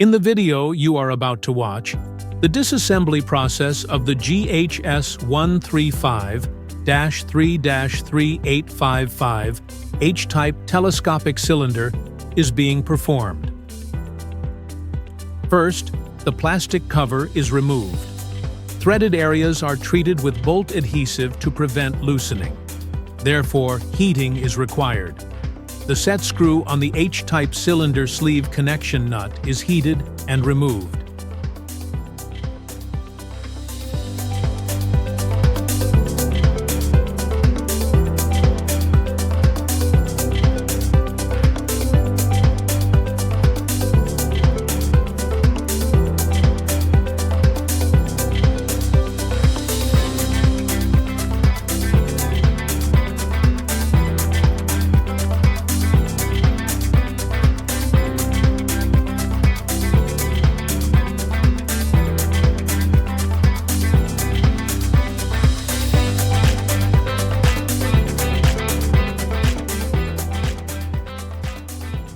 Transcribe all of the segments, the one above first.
In the video you are about to watch, the disassembly process of the GHS135-3-3855 H-type telescopic cylinder is being performed. First, the plastic cover is removed. Threaded areas are treated with bolt adhesive to prevent loosening. Therefore, heating is required. The set screw on the H-type cylinder sleeve connection nut is heated and removed.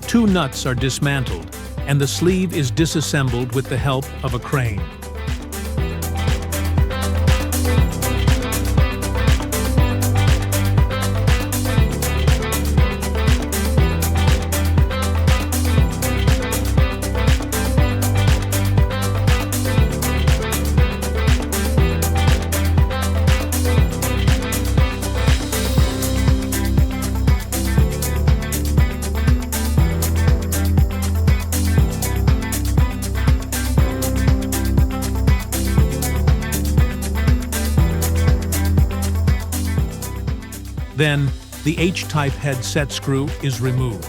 Two nuts are dismantled, and the sleeve is disassembled with the help of a crane. Then, the H-type head set screw is removed.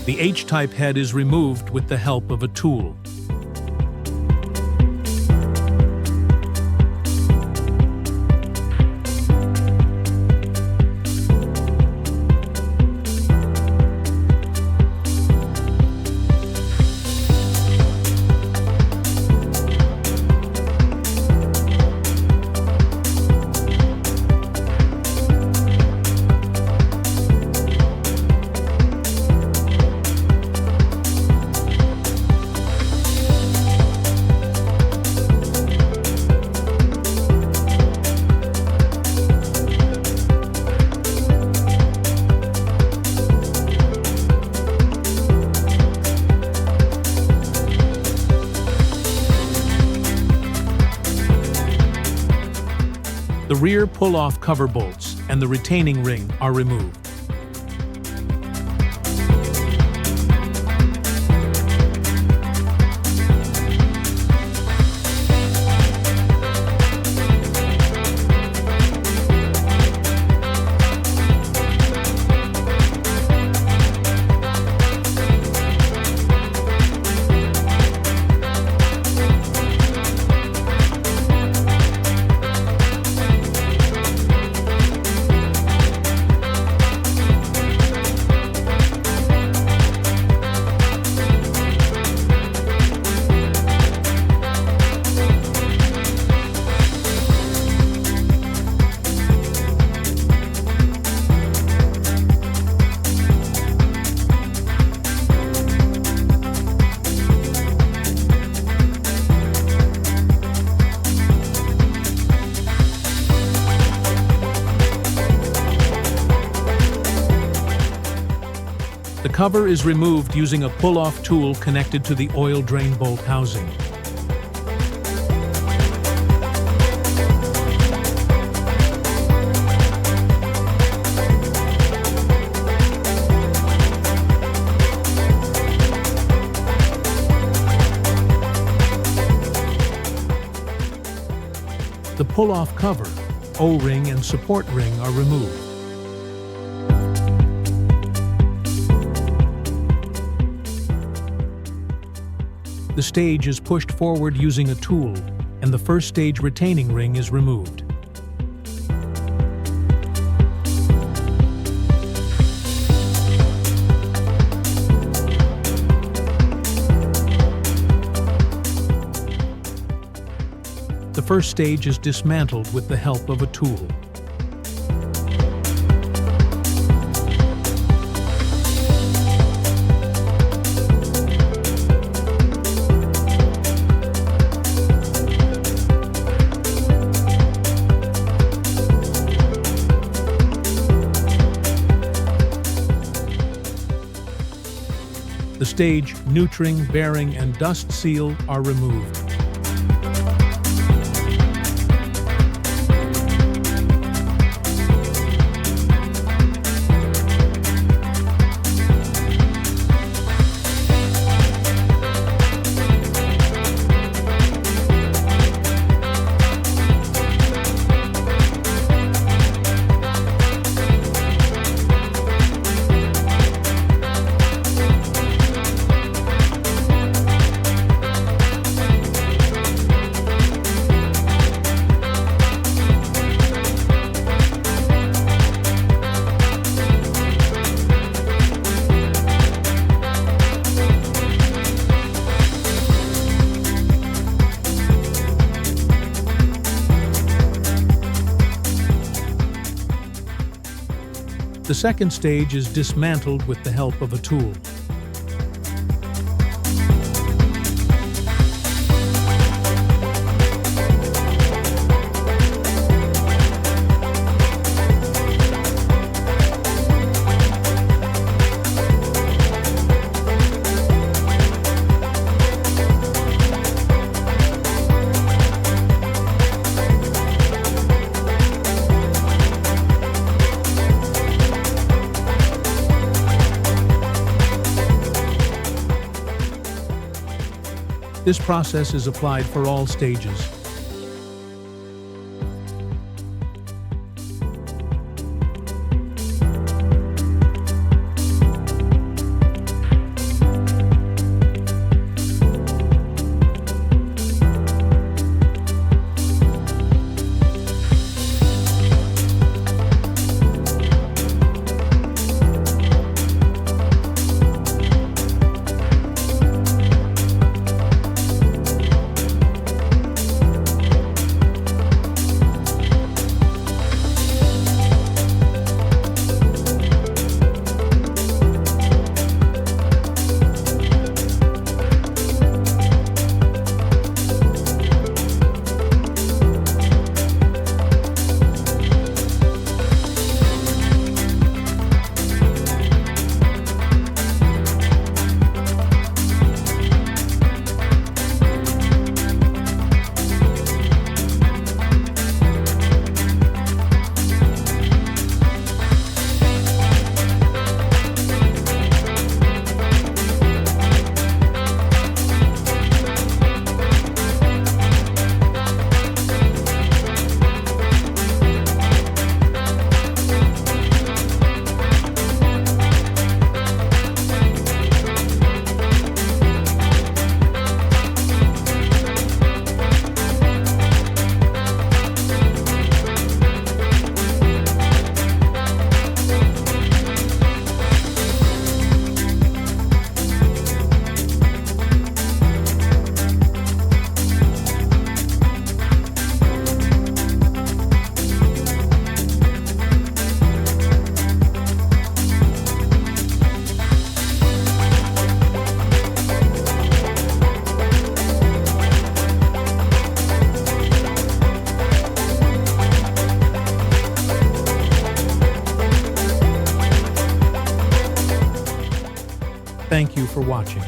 The H-type head is removed with the help of a tool. The rear pull-off cover bolts and the retaining ring are removed. The cover is removed using a pull-off tool connected to the oil drain bolt housing. The pull-off cover, O-ring and support ring are removed. The stage is pushed forward using a tool, and the first stage retaining ring is removed. The first stage is dismantled with the help of a tool. The stage, neutering, bearing, and dust seal are removed. The second stage is dismantled with the help of a tool. This process is applied for all stages. Thank you for watching.